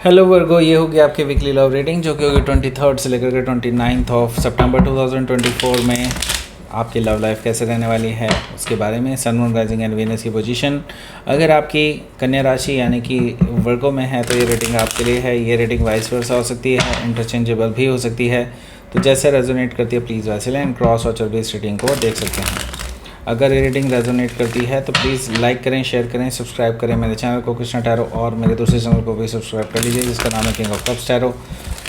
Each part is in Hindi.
हेलो वर्गो, ये होगी आपकी वीकली लव रीडिंग जो कि होगी 23 से लेकर के 29 ऑफ सितंबर 2024 में आपकी लव लाइफ कैसे रहने वाली है उसके बारे में। Sun moon rising and Venus की पोजीशन अगर आपकी कन्या राशि यानी कि वर्गो में है तो ये रीडिंग आपके लिए है। ये रीडिंग वाइस वर्सा हो सकती है, इंटरचेंजेबल भी हो सकती है, तो जैसे रेजोनेट करती है प्लीज़ वैसे लें। क्रॉस और बेस्ड रीडिंग को देख सकते हैं। अगर ये रीडिंग रेजोनेट करती है तो प्लीज़ लाइक करें, शेयर करें, सब्सक्राइब करें मेरे चैनल को कृष्णा टैरो, और मेरे दूसरे चैनल को भी सब्सक्राइब कर लीजिए जिसका नाम है किंग ऑफ कप्स टैरो।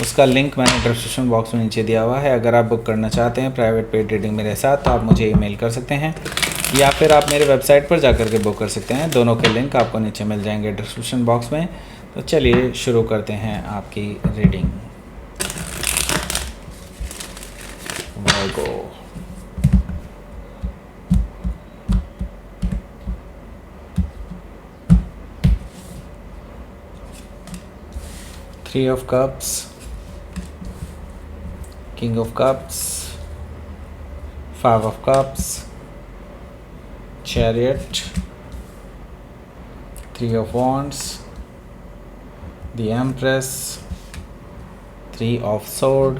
उसका लिंक मैंने डिस्क्रिप्शन बॉक्स में नीचे दिया हुआ है। अगर आप बुक करना चाहते हैं प्राइवेट पेड रीडिंग मेरे साथ तो आप मुझे ईमेल कर सकते हैं या फिर आप मेरे वेबसाइट पर जाकर के बुक कर सकते हैं। दोनों के लिंक आपको नीचे मिल जाएंगे डिस्क्रिप्शन बॉक्स में। तो चलिए शुरू करते हैं आपकी reading. Virgo, Three of Cups, King of Cups, Five of Cups, Chariot, Three of Wands, the Empress, Three of Sword,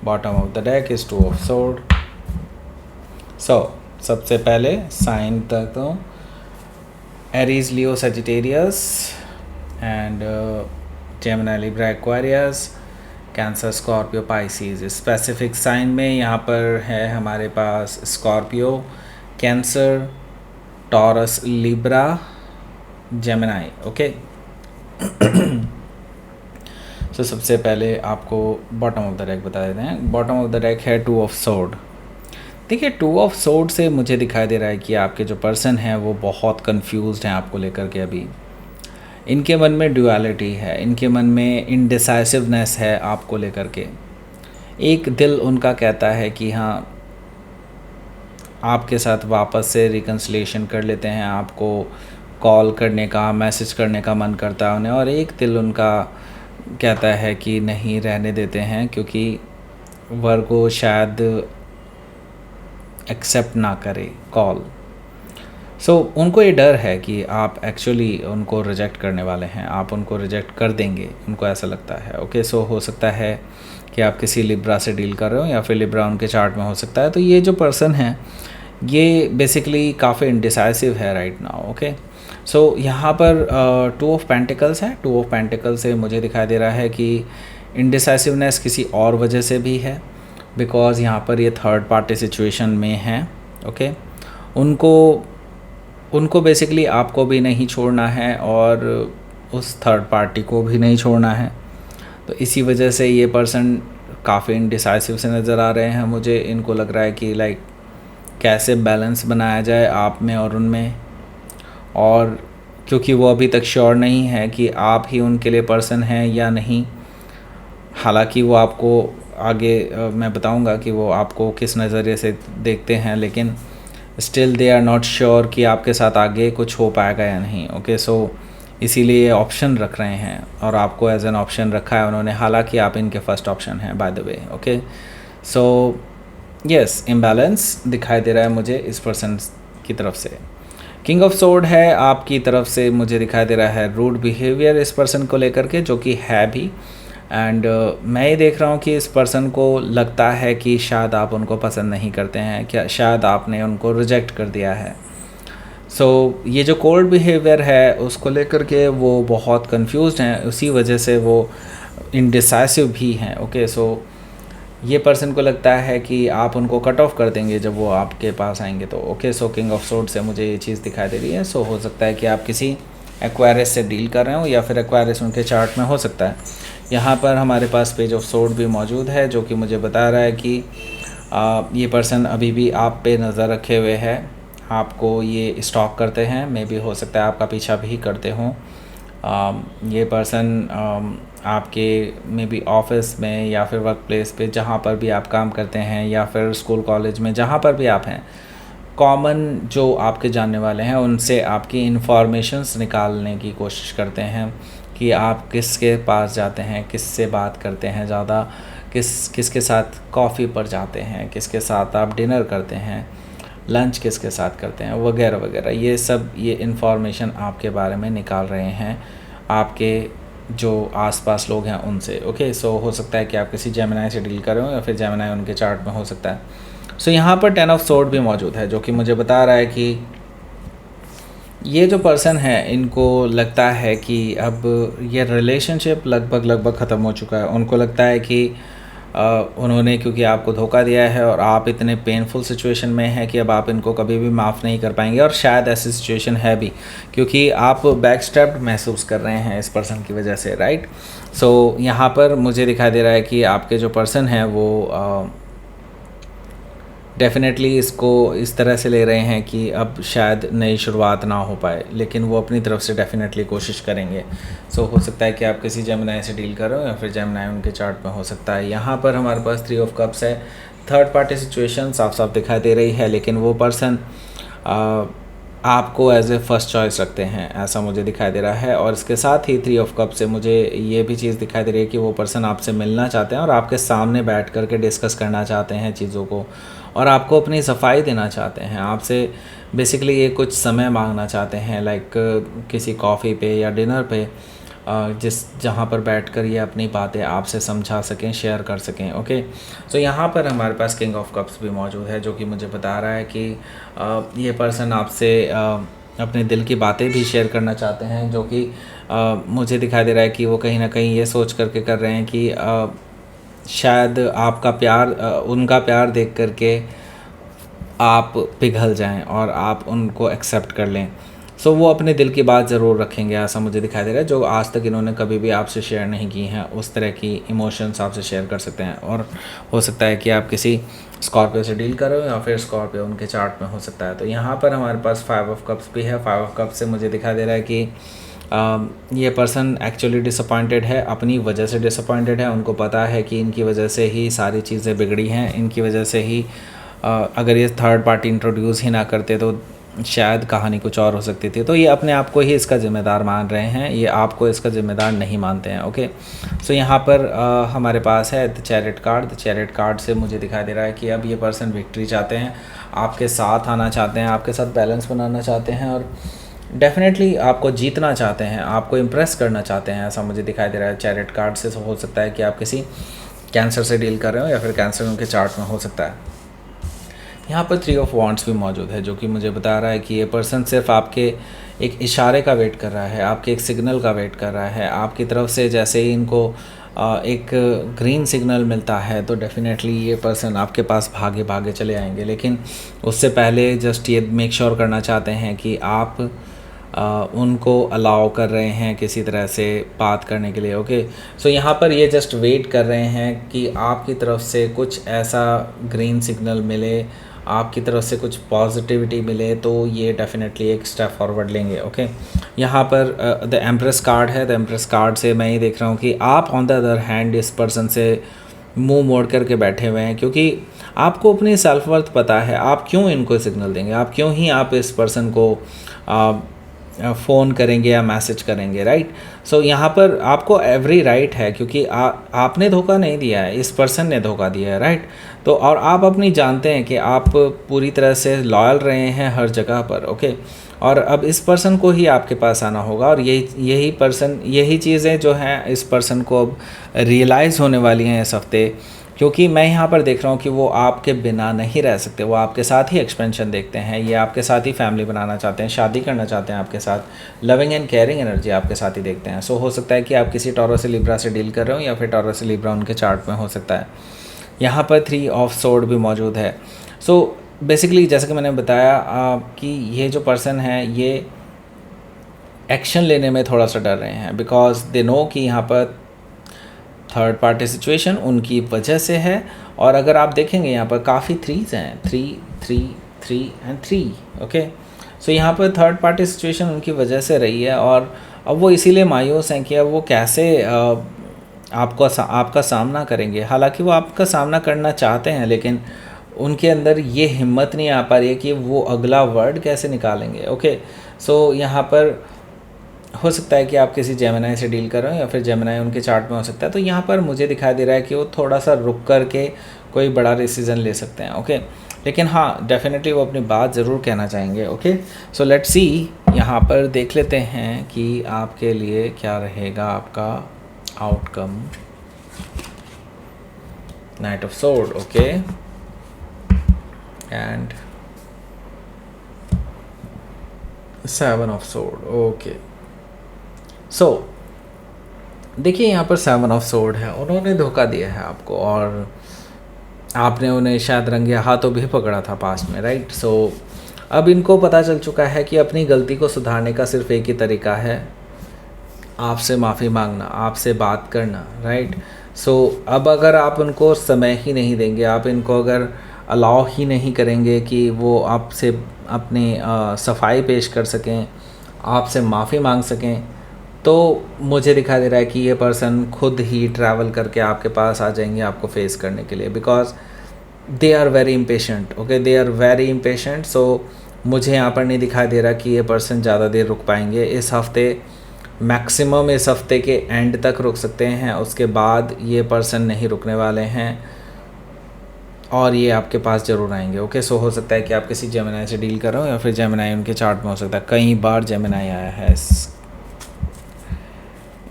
bottom of the deck is Two of Sword. So सबसे पहले साइन तक तो Aries, Leo, Sagittarius and Gemini, Libra, Aquarius, Cancer, Scorpio, Pisces. Specific sign में यहाँ पर है हमारे पास Scorpio, Cancer, Taurus, Libra, Gemini. Okay, तो सबसे पहले आपको बॉटम ऑफ द डेक बता देते हैं। बॉटम ऑफ द डेक है टू ऑफ सोर्ड। देखिए, टू ऑफ सोर्ड से मुझे दिखाई दे रहा है कि आपके जो पर्सन हैं वो बहुत कंफ्यूज्ड हैं आपको लेकर के। अभी इनके मन में ड्युअलिटी है, इनके मन में इनडिसाइसिवनेस है आपको लेकर के। एक दिल उनका कहता है कि हाँ आपके साथ वापस से रिकन्सिलेशन कर लेते हैं, आपको कॉल करने का, मैसेज करने का मन करता है उन्हें, और एक दिल उनका कहता है कि नहीं, रहने देते हैं, क्योंकि वर्गो शायद एक्सेप्ट ना करे कॉल। सो उनको ये डर है कि आप एक्चुअली उनको रिजेक्ट करने वाले हैं, आप उनको रिजेक्ट कर देंगे, उनको ऐसा लगता है। ओके, सो हो सकता है कि आप किसी लिब्रा से डील कर रहे हो या फिर लिब्रा उनके चार्ट में हो सकता है। तो ये जो पर्सन है ये बेसिकली काफ़ी इंडिसाइसिव है राइट नाउ। ओके, सो यहाँ पर टू ऑफ पेंटिकल्स है। टू ऑफ पेंटिकल से मुझे दिखाई दे रहा है कि इंडिसाइसिवनेस किसी और वजह से भी है, बिकॉज़ यहाँ पर ये थर्ड पार्टी सिचुएशन में है। ओके, उनको बेसिकली आपको भी नहीं छोड़ना है और उस थर्ड पार्टी को भी नहीं छोड़ना है। तो इसी वजह से ये पर्सन काफ़ी इनडिसाइसिव से नज़र आ रहे हैं मुझे। इनको लग रहा है कि लाइक कैसे बैलेंस बनाया जाए आप में और उनमें, और क्योंकि वो अभी तक श्योर नहीं है कि आप ही उनके लिए पर्सन हैं या नहीं। हालांकि वो आपको आगे मैं बताऊंगा कि वो आपको किस नज़रिए से देखते हैं, लेकिन still they are not sure कि आपके साथ आगे कुछ हो पाएगा या नहीं। ओके, सो इसीलिए ये ऑप्शन रख रहे हैं और आपको एज एन ऑप्शन रखा है उन्होंने, हालांकि आप इनके फर्स्ट ऑप्शन हैं by the way. Okay, so yes, imbalance दिखाई दे रहा है मुझे इस पर्सन की तरफ से। किंग ऑफ सोर्ड है आपकी तरफ से, मुझे दिखाई दे रहा है रूड बिहेवियर इस पर्सन को लेकर के, जो कि है भी। एंड मैं ये देख रहा हूँ कि इस पर्सन को लगता है कि शायद आप उनको पसंद नहीं करते हैं, क्या शायद आपने उनको रिजेक्ट कर दिया है। सो ये जो कोल्ड बिहेवियर है उसको लेकर के वो बहुत कंफ्यूज्ड हैं, उसी वजह से वो इनडिसाइसिव भी हैं। ओके, सो ये पर्सन को लगता है कि आप उनको कट ऑफ कर देंगे जब वो आपके पास आएंगे तो। Okay, so king of sword से मुझे ये चीज़ दिखाई दे रही है। सो हो सकता है कि आप किसी एक्वायरिस से डील कर रहे हो या फिर एक्वायरिस उनके चार्ट में हो सकता है। यहाँ पर हमारे पास पेज ऑफ सोर्ड भी मौजूद है जो कि मुझे बता रहा है कि ये पर्सन अभी भी आप पे नज़र रखे हुए है, आपको ये स्टॉक करते हैं। मे भी हो सकता है आपका पीछा भी करते हों। ये पर्सन आपके मे बी ऑफिस में या फिर वर्क प्लेस पे जहाँ पर भी आप काम करते हैं या फिर स्कूल कॉलेज में जहाँ पर भी आप हैं, कॉमन जो आपके जानने वाले हैं उनसे आपकी इन्फॉर्मेशंस निकालने की कोशिश करते हैं कि आप किसके पास जाते हैं, किससे बात करते हैं ज़्यादा, किसके साथ कॉफ़ी पर जाते हैं, किसके साथ आप डिनर करते हैं, लंच किसके साथ करते हैं, वगैरह वगैरह। ये सब ये इन्फॉर्मेशन आपके बारे में निकाल रहे हैं, आपके जो आसपास लोग हैं उनसे। ओके, सो हो सकता है कि आप किसी जेमिनाई से डील कर रहे हो या फिर जेमिनाई उनके चार्ट में हो सकता है। सो यहाँ पर 10 ऑफ सोर्ड भी मौजूद है, जो कि मुझे बता रहा है कि ये जो पर्सन है इनको लगता है कि अब ये रिलेशनशिप लगभग ख़त्म हो चुका है। उनको लगता है कि उन्होंने क्योंकि आपको धोखा दिया है और आप इतने पेनफुल सिचुएशन में हैं कि अब आप इनको कभी भी माफ़ नहीं कर पाएंगे, और शायद ऐसी सिचुएशन है भी क्योंकि आप बैक स्टेप्ड महसूस कर रहे हैं इस पर्सन की वजह से, राइट। सो यहाँ पर मुझे दिखाई दे रहा है कि आपके जो पर्सन है वो डेफ़िनेटली इसको इस तरह से ले रहे हैं कि अब शायद नई शुरुआत ना हो पाए, लेकिन वो अपनी तरफ से डेफ़िनेटली कोशिश करेंगे। सो हो सकता है कि आप किसी जेमिनाई से डील करो या फिर जेमिनाई उनके चार्ट में हो सकता है। यहाँ पर हमारे पास 3 ऑफ कप्स है। थर्ड पार्टी सिचुएशन साफ साफ दिखाई दे रही है, लेकिन वो पर्सन आपको एज ए फर्स्ट चॉइस रखते हैं, ऐसा मुझे दिखाई दे रहा है। और इसके साथ ही 3 ऑफ कप से मुझे ये भी चीज़ दिखाई दे रही है कि वो पर्सन आपसे मिलना चाहते हैं और आपके सामने बैठ कर के डिस्कस करना चाहते हैं चीज़ों को, और आपको अपनी सफाई देना चाहते हैं। आपसे बेसिकली ये कुछ समय मांगना चाहते हैं, लाइक किसी कॉफ़ी पे या डिनर पे, जहाँ पर बैठकर ये अपनी बातें आपसे समझा सकें, शेयर कर सकें। ओके, सो यहाँ पर हमारे पास किंग ऑफ कप्स भी मौजूद है, जो कि मुझे बता रहा है कि ये पर्सन आपसे अपने दिल की बातें भी शेयर करना चाहते हैं, जो कि मुझे दिखाई दे रहा है कि वो कहीं ना कहीं ये सोच करके कर रहे हैं कि शायद आपका प्यार, उनका प्यार देख करके आप पिघल जाएं और आप उनको एक्सेप्ट कर लें। सो वो अपने दिल की बात ज़रूर रखेंगे, ऐसा मुझे दिखाई दे रहा है। जो आज तक इन्होंने कभी भी आपसे शेयर नहीं की हैं, उस तरह की इमोशंस आपसे शेयर कर सकते हैं। और हो सकता है कि आप किसी स्कॉर्पियो से डील करो या फिर स्कॉर्पियो उनके चार्ट में हो सकता है। तो यहाँ पर हमारे पास 5 ऑफ कप्स भी है। 5 ऑफ कप्स से मुझे दिखाई दे रहा है कि ये पर्सन एक्चुअली डिसअपॉइंटेड है, अपनी वजह से डिसअपॉइंटेड है। उनको पता है कि इनकी वजह से ही सारी चीज़ें बिगड़ी हैं, इनकी वजह से ही अगर ये थर्ड पार्टी इंट्रोड्यूस ही ना करते तो शायद कहानी कुछ और हो सकती थी। तो ये अपने आप को ही इसका ज़िम्मेदार मान रहे हैं, ये आपको इसका ज़िम्मेदार नहीं मानते हैं। ओके, सो यहाँ पर हमारे पास है the chariot card. The chariot card से मुझे दिखाई दे रहा है कि अब ये पर्सन विक्ट्री चाहते हैं, आपके साथ आना चाहते हैं, आपके साथ बैलेंस बनाना चाहते हैं और डेफिनेटली आपको जीतना चाहते हैं, आपको इम्प्रेस करना चाहते हैं, ऐसा मुझे दिखाई दे रहा है चैरियट कार्ड से। हो सकता है कि आप किसी कैंसर से डील कर रहे हो या फिर कैंसर उनके चार्ट में हो सकता है। यहाँ पर 3 ऑफ वॉन्ड्स भी मौजूद है, जो कि मुझे बता रहा है कि ये पर्सन सिर्फ आपके एक इशारे का वेट कर रहा है, आपके एक सिग्नल का वेट कर रहा है। आपकी तरफ से जैसे ही इनको एक ग्रीन सिग्नल मिलता है तो डेफिनेटली ये पर्सन आपके पास भागे भागे चले आएंगे, लेकिन उससे पहले जस्ट ये मेक श्योर करना चाहते हैं कि आप उनको अलाउ कर रहे हैं किसी तरह से बात करने के लिए। ओके, सो यहाँ पर ये जस्ट वेट कर रहे हैं कि आपकी तरफ से कुछ ऐसा ग्रीन सिग्नल मिले, आपकी तरफ से कुछ पॉजिटिविटी मिले, तो ये डेफिनेटली एक स्टेप फॉरवर्ड लेंगे। ओके, यहाँ पर द एम्प्रेस कार्ड है। द एम्प्रेस कार्ड से मैं ये देख रहा हूँ कि आप ऑन द अदर हैंड इस पर्सन से मुंह मोड़ करके बैठे हुए हैं, क्योंकि आपको अपनी सेल्फ वर्थ पता है। आप क्यों इनको सिग्नल देंगे, आप क्यों ही आप इस पर्सन को फ़ोन करेंगे या मैसेज करेंगे, राइट। सो यहाँ पर आपको एवरी राइट है, क्योंकि आपने धोखा नहीं दिया है, इस पर्सन ने धोखा दिया है, राइट। तो और आप अपनी जानते हैं कि आप पूरी तरह से लॉयल रहे हैं हर जगह पर। ओके, और अब इस पर्सन को ही आपके पास आना होगा, और यही चीज़ें जो हैं इस पर्सन को अब रियलाइज़ होने वाली हैं इस हफ्ते, क्योंकि मैं यहाँ पर देख रहा हूँ कि वो आपके बिना नहीं रह सकते। वो आपके साथ ही एक्सपेंशन देखते हैं, ये आपके साथ ही फैमिली बनाना चाहते हैं, शादी करना चाहते हैं आपके साथ, लविंग एंड केयरिंग एनर्जी आपके साथ ही देखते हैं। सो हो सकता है कि आप किसी टॉरस से लिब्रा से डील कर रहे हो या फिर टॉरस से लिब्रा उनके चार्ट में हो सकता है। यहाँ पर 3 ऑफ सोर्ड भी मौजूद है। सो बेसिकली जैसे कि मैंने बताया कि ये जो पर्सन है ये एक्शन लेने में थोड़ा सा डर रहे हैं, बिकॉज दे नो कि यहाँ पर थर्ड पार्टी सिचुएशन उनकी वजह से है। और अगर आप देखेंगे यहाँ पर काफ़ी 3s हैं, 3 3 3 एंड 3। ओके, सो यहाँ पर थर्ड पार्टी सिचुएशन उनकी वजह से रही है, और अब वो इसीलिए मायूस हैं कि अब वो कैसे आपका सामना करेंगे। हालांकि वो आपका सामना करना चाहते हैं, लेकिन उनके अंदर ये हिम्मत नहीं आ पा रही है कि वो अगला वर्ड कैसे निकालेंगे। ओके, सो यहाँ पर हो सकता है कि आप किसी जेमिनाई से डील कर रहे हो या फिर जेमिनाई उनके चार्ट में हो सकता है। तो यहाँ पर मुझे दिखाई दे रहा है कि वो थोड़ा सा रुक कर के कोई बड़ा डिसीज़न ले सकते हैं। ओके, लेकिन हाँ डेफिनेटली वो अपनी बात ज़रूर कहना चाहेंगे। ओके, सो लेट्स सी, यहाँ पर देख लेते हैं कि आपके लिए क्या रहेगा आपका outcome. Knight of sword, okay, and seven of sword, okay. So देखिए यहाँ पर सेवन ऑफ सोर्ड है, उन्होंने धोखा दिया है आपको और आपने उन्हें शायद रंगे हाथों भी पकड़ा था पास्ट में, राइट। सो अब इनको पता चल चुका है कि अपनी गलती को सुधारने का सिर्फ एक ही तरीका है, आपसे माफ़ी मांगना, आपसे बात करना, राइट। सो अब अगर आप उनको समय ही नहीं देंगे, आप इनको अगर अलाउ ही नहीं करेंगे कि वो आपसे अपनी सफाई पेश कर सकें, आपसे माफ़ी मांग सकें, तो मुझे दिखाई दे रहा है कि ये पर्सन खुद ही ट्रैवल करके आपके पास आ जाएंगे आपको फेस करने के लिए, because they are very impatient. Okay, they are very impatient. So मुझे यहाँ पर नहीं दिखाई दे रहा कि ये पर्सन ज़्यादा देर रुक पाएंगे। इस हफ्ते मैक्सिमम इस हफ्ते के एंड तक रुक सकते हैं, उसके बाद ये पर्सन नहीं रुकने वाले हैं और ये आपके पास ज़रूर आएंगे। ओके, सो हो सकता है कि आप किसी जेमिनाई से डील कर रहे हो या फिर जेमिनाई उनके चार्ट में हो सकता है। कई बार जेमिनाई आया है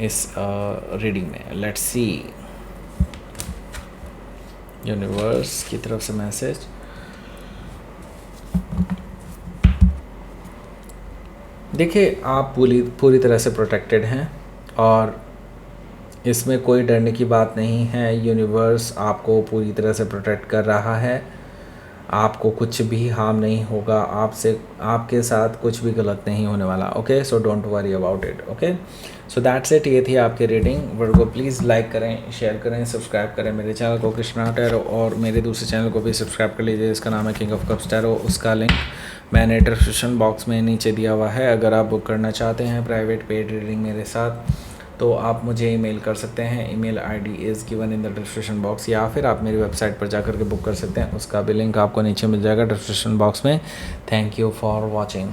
इस रीडिंग में। लेट्स सी यूनिवर्स की तरफ से मैसेज। देखिए आप पूरी तरह से प्रोटेक्टेड हैं और इसमें कोई डरने की बात नहीं है। यूनिवर्स आपको पूरी तरह से प्रोटेक्ट कर रहा है, आपको कुछ भी हार्म नहीं होगा, आपके साथ कुछ भी गलत नहीं होने वाला। Okay, so don't worry about it. Okay, so that's it, ये थी आपकी रीडिंग। वर्गो प्लीज़ लाइक करें, शेयर करें, सब्सक्राइब करें मेरे चैनल को कृष्णा टैरो, और मेरे दूसरे चैनल को भी सब्सक्राइब कर लीजिए, इसका नाम है किंग ऑफ कप्स टैरो। उसका लिंक मैंने डिस्क्रिप्शन बॉक्स में नीचे दिया हुआ है। अगर आप बुक करना चाहते हैं प्राइवेट पेड रीडिंग मेरे साथ, तो आप मुझे ईमेल कर सकते हैं। Email ID is given in the description box, या फिर आप मेरी वेबसाइट पर जाकर के बुक कर सकते हैं, उसका भी लिंक आपको नीचे मिल जाएगा डिस्क्रिप्शन बॉक्स में। Thank you for watching.